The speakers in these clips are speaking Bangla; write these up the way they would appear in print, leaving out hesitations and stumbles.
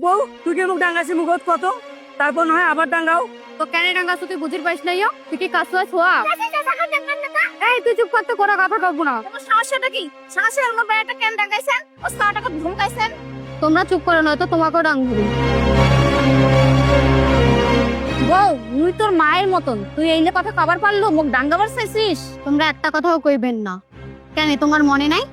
বউ তুই কি মুখ ডাঙ্গাছি মুখত কত তারপর নয় আবার ডাঙ্গাও। তো কেন ডাঙ্গাছ তুই বুঝির পাইস নাই তুই কি কাছুয়া ছোয়া? এই তুই চুপ করতে কোনো কথা কব না। সমস্যাটা কি? সমস্যার আমার বেড়াটা কেন ডাকাইছেন? ও সাটাকে ধমকাইছেন? তোমরা চুপ করো না তো তোমাকেও ডাঙ্গুরি। বউ তুই তোর মায়ের মতন, তুই এইলে কথা কবার পারলো মুখ ডাঙ্গাবার চাইছিস? তোমরা একটা কথাও কইবেন না। কেন তোমার মনে নাই?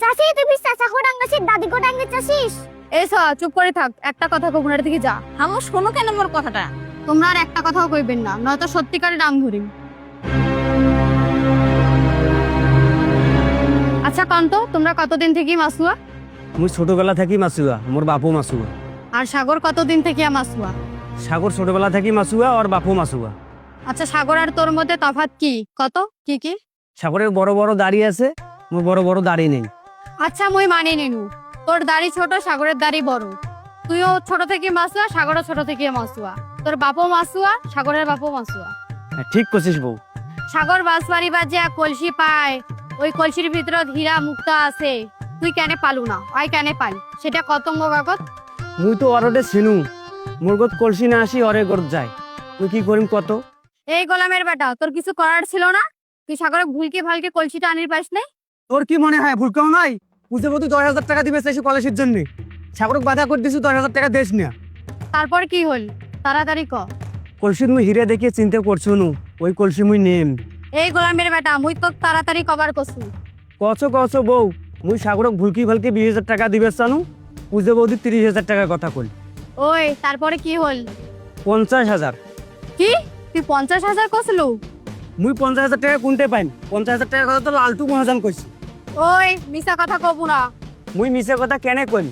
চাচি তুই চাচা কো ডাঙ্গাছিস, দাদি কো ডাঙ্গাছিস? এই ছা চুপ করে থাক, একটা কথা কখনোর দিকে যা। আমার শোনো কেন মোর কথাটা? তোমরা আর একটা কথাও কইবেন না, নয়তো সত্যিকারে ডাঙ্গুরি। আচ্ছা কান্ত, তোমরা কতদিন থেকে মাসুয়া? মুই ছোটবেলা থাকি মাসুয়া, মোর বাপু মাসুয়া। আর সাগর কতদিন থেকে মাসুয়া? সাগর ছোটবেলা থাকি মাসুয়া আর বাপু মাসুয়া। আচ্ছা সাগর আর তোর মধ্যে তফাৎ কি? কত কি কি? সাগরের বড় বড় দাড়ি আছে, মোর বড় বড় দাড়ি নেই। আচ্ছা মুই মানি নিনু, তোর দাড়ি ছোট সাগরের দাড়ি বড়। তুইও ছোট থেকে মাসুয়া, সাগরও ছোট থেকে মাসুয়া। তোর বাপও মাসুয়া, সাগরের বাপও মাসুয়া। হ্যাঁ, ঠিক করছিস বউ। সাগর বাঁশবাড়ি বাজে কলসি পায়, ওই কলসির ভিতরে হীরা মুক্তা আছে। তুই কেন পালু না? ওই কেন পাল? সেটা কতঙ্গ কাগজ। মুই তো অরডে চিনু, মোর গত কলসি না আসি অরে গত যায়। তুই কি করিম কত? এই গোলামের বেটা, তোর কিছু করার ছিল না? তুই সাগরে ভুলকে ভালকে কলসিটা আনির পাস নাই? তোর কি মনে হয় ভুল কেউ নাই? বুঝতে তুই 10,000 টাকা দিবে চাইছি কলেজের জন্য। সাগরক বাধা করে দিছি 10,000 টাকা দেশ না। তারপর কি হল? তাড়াতাড়ি ক। কলসি মুই হিরে দেখিয়ে চিন্তা করছো নু, ওই কলসি মুই নেম। এই গোলামের বেটা, মুই তো তাড়াতাড়ি কবার কছু। কছো বউ, মুই সাগরক ভুলকি ভালকে 20,000 টাকা দিবে চানু, বুঝতে বৌদি 30,000 টাকার কথা কই। ওই তারপরে কি হল? 50,000। কি তুই 50,000 কছলু? মুই 50,000 টাকা কোনতে পাইম? 50,000 টাকার কথা তো লালটু মহাজন কইছি। ওই মিছা কথা কব না। মুই মিছে কথা কেনে কইম?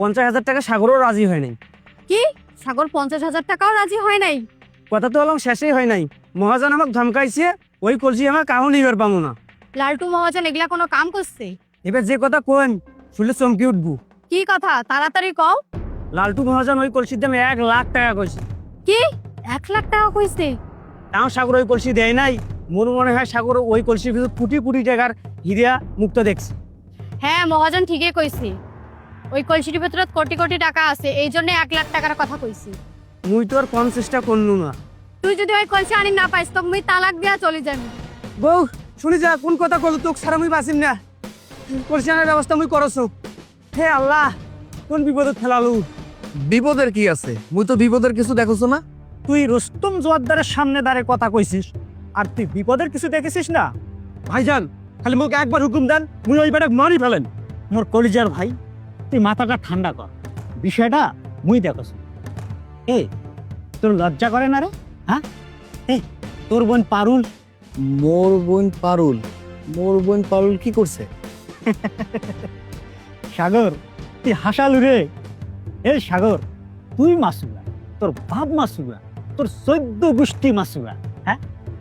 50,000 টাকা সাগরও রাজি হয় নাই। কি সাগর 50,000 টাকাও রাজি হয় নাই? কথা তো অলং শেষই হয় নাই। মহাজন আমাক ধমকাইছে, ওই কলসি আমার কাহো নিবার পাবো না। লালটু মহাজন এগুলা কোনো কাম করছে? এবার যে কথা কইম শুনলে চমকি উঠবো। কি কথা তাড়াতাড়ি কও। লালটু মহাজন ওই কলসির দাম 1 লাখ টাকা কইছে। কি 1 লাখ টাকা কইছে? তাও সাগর ওই কলসি দেয় নাই। মোর মনে হয় সাগর ওই কলসির ভিতর কোটি কোটি টাকার হীরা মুক্ত দেখছে। হ্যাঁ মহাজন ঠিকই কইছে, ওই কলসির ভিতরে কোটি কোটি টাকা আছে, এই জন্য 1 লাখ টাকার কথা কইছি। মুই তো আর কোন চেষ্টা করলু না। তুই যদি ওই কলসি আনি না পাইস তো মুই তালাক দিয়া চলে যাবি। বউ শুনি যা, কোন কথা কল তোক সারা মুই বাঁচিম না। কলসি আনার ব্যবস্থা মুই করছো। হে আল্লাহ, কোন বিপদত ফেলালু। বিপদের কি আছে? মুই তো বিপদের কিছু দেখছো না। তুই রুস্তম জোয়ারদারের সামনে দাঁড়িয়ে কথা কইছিস, আর তুই বিপদের কিছু দেখেছিস না? ভাইজান খালি মুখ একবার হুকুম দেন, মুই ওই বেটাকে মারি ফেলেন। মোর কলিজার ভাই, তুই মাথাটা ঠান্ডা কর, বিষয়টা মুই দেখছ। এ তোর লজ্জা করে না রে? হ্যাঁ, এ তোর বোন পারুল। মোর বোন পারুল? মোর বোন পারুল কি করছে? সাগর তুই হাসালু রে। এ সাগর, তুই মাসুয়া, তোর বাপ মাসুয়া, তোর 14 গোষ্ঠী মাসুয়া। হ্যাঁ,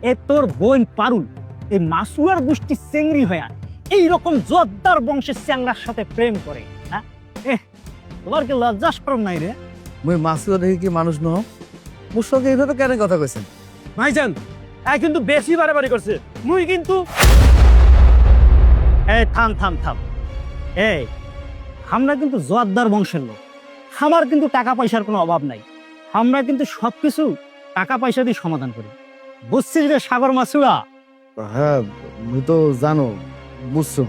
এ তোর বোন পারুল এই মাসুয়ার গোষ্ঠী চেংড়ি হয়ে এইরকম জোরদার বংশের চ্যাংড়ার সাথে প্রেম করে। হ্যাঁ, এ তোমার কি লজ্জা শরম নাই রে? মুই মাসুয়া দেখি কি মানুষ নহ? মোর সঙ্গে এইভাবে কেন কথা কইছেন? ভাইজান এ কিন্তু বেশি বাড়াবাড়ি করছে। মুই কিন্তু থাম থাম থাম। এই আমরা কিন্তু জোয়ারদার বংশের লোক, আমার কিন্তু টাকা পয়সার কোনো অভাব নাই। আমরা কিন্তু সবকিছু টাকা পয়সা দিয়ে সমাধান করি, বুঝছিস রে সাগর মাসুয়া? হ্যাঁ মুই তো জানো, বুঝছো।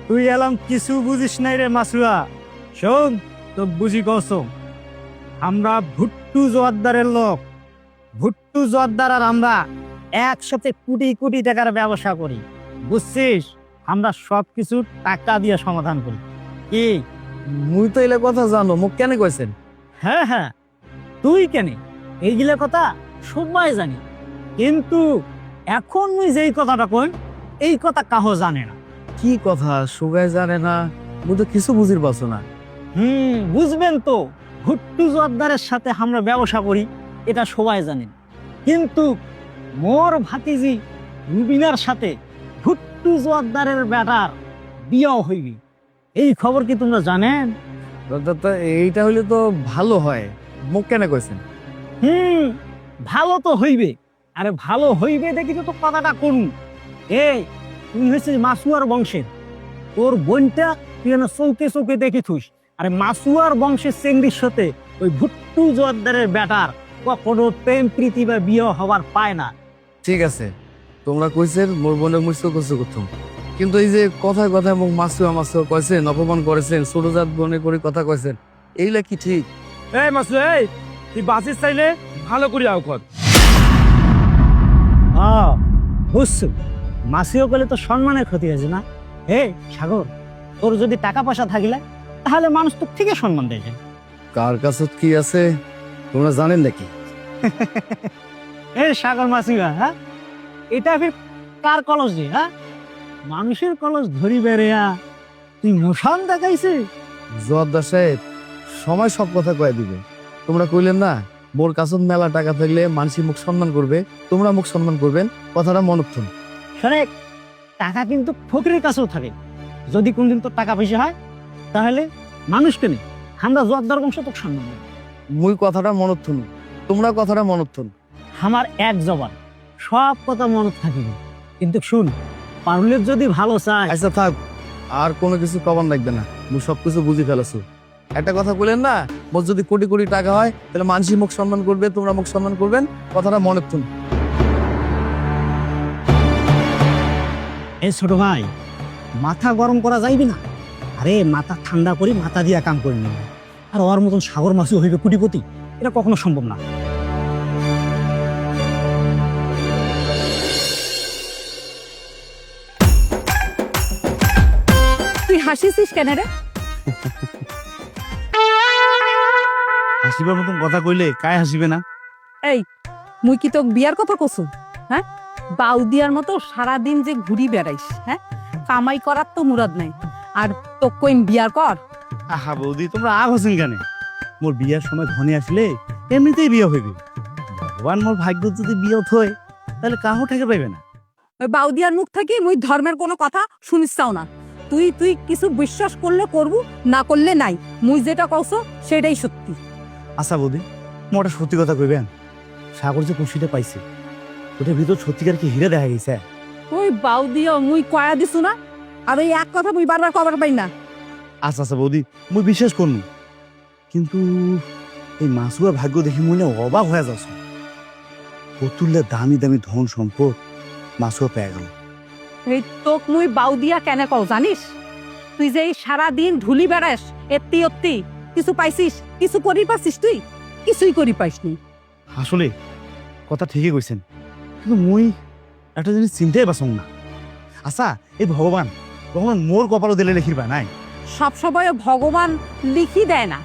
তুই এলাম কিছু বুঝিস নাই রে মাসুয়া। শোন তো বুঝি কসম, আমরা ভুট্টু জোয়ারদারের লোক। ভুট্টু জোয়ারদার আর আমরা একসাথে কোটি কোটি টাকার ব্যবসা করি, বুঝছিস? আমরা সবকিছু টাকা দিয়ে সমাধান করি। কি মুই তো এলে কথা জানো, মুখ কেন কইছেন? হ্যাঁ হ্যাঁ, তুই কেন এইগুলা কথা সবাই জানি, কিন্তু এখন মুই যেই কথাটা কই এই কথা কাহো জানে না। কি কথা সবাই জানে না? মুই তো কিছু বুঝির পারছো না। বুঝবেন তো, ভুট্টু জোয়ারদারের সাথে আমরা ব্যবসা করি এটা সবাই জানেন, কিন্তু মোর ভাতিজি রুবিনার সাথে ভুট্টু জোয়ারদারের বেটার বিয়াও হইবি, এই খবর কি তোমরা জানেন? তা এইটা হইলে তো ভালো হয়, মুখ কেন কইছেন? ভালো তো হইবে। আরে ভালো হইবে দেখি তো কথাটা করুন। এই তুই হয়েছিস মাসুয়ার বংশের, তোর বোনটা তুই না চৌকে চৌকে দেখে থুস, আরে মাসুয়ার বংশের চেংড়ির সাথে ওই ভুট্টু জোয়ারদারের বেটার কখনো প্রেম প্রীতি বা বিয়ে হবার পায় না। ঠিক আছে, তোমরা কইছেন মোর বোনের মুসো করছো, কিন্তু এই যে কথায় কথায় মুখ মাসুয়া কইছেন, অপমান করেছেন, ছোট জাত বনে করে কথা কইছেন, এইগুলা কি ঠিক? এই মাসু, এই তুই বাঁচিস চাইলে ভালো করে আও কর। হ্যাঁ বুঝছো, মাসিও বলে তো সম্মানের ক্ষতি হয়েছে না। হে সাগর, তোর যদি টাকা পয়সা থাকিলে তাহলে মানুষ তোর থেকে সম্মান দেয়। কার কাছে কি আছে তোমরা জানেন নাকি? এ সাগর মাসিবা, হ্যাঁ এটা ফির কার কলস যে? হ্যাঁ মানুষের কলস ধরি বেড়েয়া তুই মোশান দেখাইছে। জোয়ারদার সাহেব সময় সব কথা কয়ে দিবে। তোমরা কইলেন না মোর কাছে মেলা টাকা থাকলে মানুষ মুখ সম্মান করবে, তোমরা মুখ সম্মান করবেন, কথাটা মনক্ষণ। শোনেক, টাকা কিন্তু ফকিরের কাছেও থাকে। যদি কোনদিন তোর টাকা পয়সা হয় তাহলে মানুষকে নেই, আমরা জোয়ারদার বংশ তোকে সম্মান দেব। মুই কথাটা মনক্ষণ, তোমরা কথাটা মনক্ষণ। আমার এক জবান সব কথা মনে থাকে, কিন্তু শুন, পারুলের যদি ভালো চায়। আচ্ছা থাক, আর কোনো কিছু কবার লাগবে না, মুই সবকিছু বুঝি ফেলেছো। একটা কথা বললেন না, মোর যদি কোটি কোটি টাকা হয় তাহলে মানুষই মুখ সম্মান করবে, তোমরা মুখ সম্মান করবেন, কথাটা মনক্ষণ। এই ছোট ভাই, মাথা গরম করা যাইবে না। আরে মাথা ঠান্ডা করি, মাথা দিয়া কাম করে নেব। আর ওর মতন সাগর মাসি হইবে কোটিপতি, এটা কখনো সম্ভব না। তুই হাসিছিস কেন রে? হাসিবার মতন কথা কইলে কায় হাসিবে না? এই মুই কি তোক বিয়ার কথা কছু? হ্যাঁ, বাউদিয়ার মতো সারাদিন যে ঘুরি বেড়াইস, হ্যাঁ কামাই করার তো মুরাদ নাই, আর তোক কইম বিয়ার কর? আহা বৌদি, তোমরা আগ হসেন কেন? মোর বিয়ার সময় ধনে আসলে এমনিতেই বিয়ে হইবে। ভগবান মোর ভাগ্য যদি বিয়ে হয় তাহলে কাহো ঠেকে পাইবে না। ওই বাউদিয়ার মুখ থাকি মুই ধর্মের কোনো কথা শুনিস চাও না। তুই তুই কিছু বিশ্বাস করলে করবু, না করলে নাই। মুই যেটা কছ সেটাই সত্যি। আচ্ছা বৌদি, মোটা সত্যি কথা কইবেন, সাগর যে খুশিটা পাইছে ওটার ভিতর সত্যিকার কি হিরে দেখা গেছে? ওই বাউদিয়া মুই কয়া দিছু না, আর ওই এক কথা মুই বারবার কবার পাই না। আচ্ছা আচ্ছা বৌদি, মুই বিশ্বাস করনু, কিন্তু এই মাসুয়ার ভাগ্য দেখি মনে অবাক হয়ে যাচ্ছে। কতুল্লে দামি দামি ধন সম্পদ মাসুয়া পেয়ে গেল। এই তোক মুই বাউদিয়া কেন কও জানিস? তুই যে এই সারাদিন ঢুলি বেড়াস এত্তি অত্তি, কিছু পাইছিস? কিছু করি পাইছিস? তুই কিছুই করি পাইসনি। আসলে কথা ঠিকই কইছেন, কিন্তু মুই একটা জিনিস চিন্তাই পারছং না। আচ্ছা এই ভগবান ভগবান মোর কপালও দিলে লিখির বা নাই? সব সময় ভগবান লিখি দেয় না।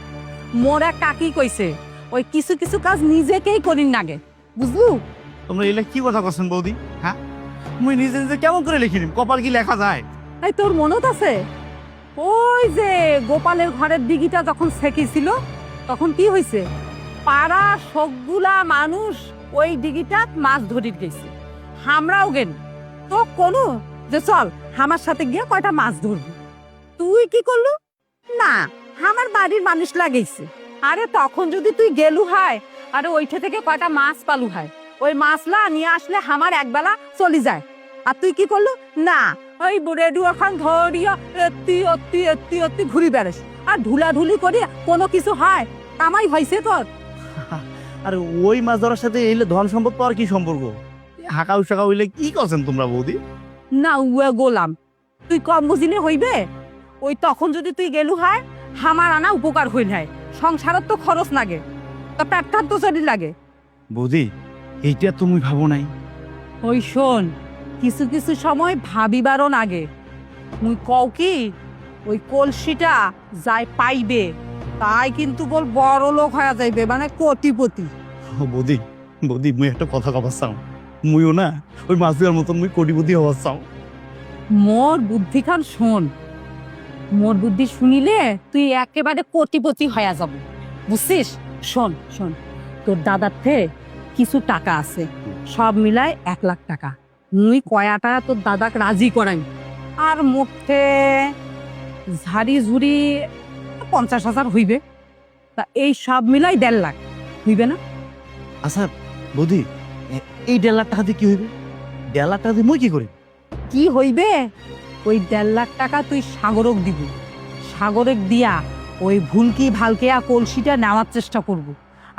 মোর এক কাকি কইছে ওই কিছু কিছু কাজ নিজেকেই করিন নাগে, বুঝলু? তোমরা এলে কি কথা করছেন বৌদি? হ্যাঁ, মুই নিজে নিজে কেমন করে লিখি নিম? কপাল কি লেখা যায়? এই তোর মনত আছে ওই যে গোপালের ঘরের দিঘিটা যখন সেকিছিল তখন কি হয়েছে? পাড়া সবগুলা মানুষ ওই দিঘিটা মাছ ধরির গেছে, আমরাও গেন। তো কোনো যে চল আমার সাথে গিয়ে কয়টা মাছ ধরবি। তুই কি করলু? না, আমার বাড়ির মানুষ লাগাইছে। আরে তখন যদি তুই গেলু হয়, আরে ওইটা থেকে কয়টা মাছ পালু হয়, ওই মাছলা নিয়ে আসলে আমার একবেলা চলে যায়। আর তুই কি করলু? না, ওই রেডিও এখন ধরিয়া এত্তি অত্তি এত্তি অত্তি ঘুরি বেড়াস, আর ঢুলাঢুলি করি কোনো কিছু হয়? কামাই হয়েছে তোর? আর ওই মাছ ধরার সাথে এলে ধন সম্পদ পাওয়ার কি সম্পর্ক? হাঁকা উসাকা হইলে কি করছেন তোমরা বৌদি? না গোলাম, তুই কম বুঝিলে হইবে? ওই তখন যদি তুই গেলু হয়, আমার আনা উপকার হইল হয়। সংসারের তো খরচ লাগে, তো পেটটার তো চলি লাগে। বৌদি এইটা তুমি ভাবো নাই? ওই শোন, কিছু কিছু সময় ভাবিবারও লাগে। মুই কও কি, ওই কলসিটা যাই পাইবে তাই কিন্তু বল বড় লোক হয়ে যাইবে, মানে কোটিপতি। ও বৌদি, বৌদি মুই একটা কথা কবার চাও, মুইও না ওই মাছ ধরার মতন মুই কোটিপতি হবার চাও। মোর বুদ্ধি খান শোন, মোর বুদ্ধি শুনিলে তুই একেবারে কোটিপতি হয়ে যাব, বুঝছিস? শোন শোন, তোর দাদার থেকে কিছু টাকা আছে, সব মিলায় 1 লাখ টাকা। মুই কয়াটা তোর দাদাকে রাজি করাই, আর মোটে ঝাড়ি ঝুড়ি 50,000 হইবে। তা এই সব মিলাই 1.5 লাখ হইবে না? আচ্ছা বৌদি, এই 1.5 লাখ টাকা দিয়ে কি হইবে? 1.5 লাখ টাকা দিয়ে মুই কি করি? কি হইবে? ওই 1.5 লাখ টাকা তুই সাগরক দিবি, সাগরক দিয়া ওই ভুলকি ভালকেয়া কলসিটা নেওয়ার চেষ্টা করব।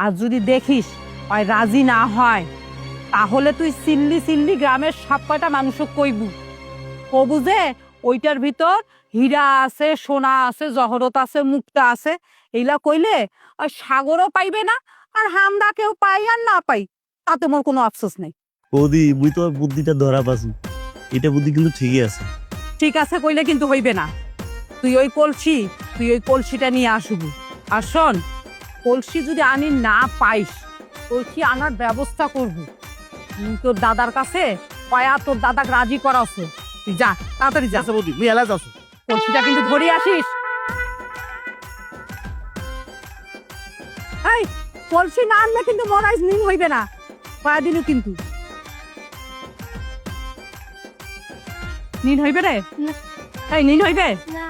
আর যদি দেখিস ওই রাজি না হয়, তাহলে তুই সিল্লি সিল্লি গ্রামের সব কয়টা মানুষও কইবু, কবু যে ওইটার ভিতর হীরা আছে, সোনা আছে, জহরত আছে, মুক্তা আছে। এইলা কইলে ওই সাগরও পাইবে না, আর হামদা কেউ পাই আর না পাই তাতে মোর কোনো আফসোস নেই। বৌদি মুই তো বুদ্ধিটা ধরা পাসু, এটা বুদ্ধি কিন্তু ঠিকই আছে। ঠিক আছে কইলে কিন্তু হইবে না। তুই ওই কলসিটা নিয়ে আসবি। আর শোন, কলসি যদি আনি না পাইস, কলসি আনার ব্যবস্থা করবি। তোর দাদার কাছে কয়া তোর দাদাকে রাজি করাছে। তুই যা, তাড়াতাড়ি যা। আচ্ছা বৌদি মুই এলা যাচ্ছ। কলসিটা কিন্তু ধরে আসিস। এই কলসি না আনলে কিন্তু মরাইজ নিম হইবে না, কয়া দিল কিন্তু। নিন হইবে রে? না। এই নিন হইবে? না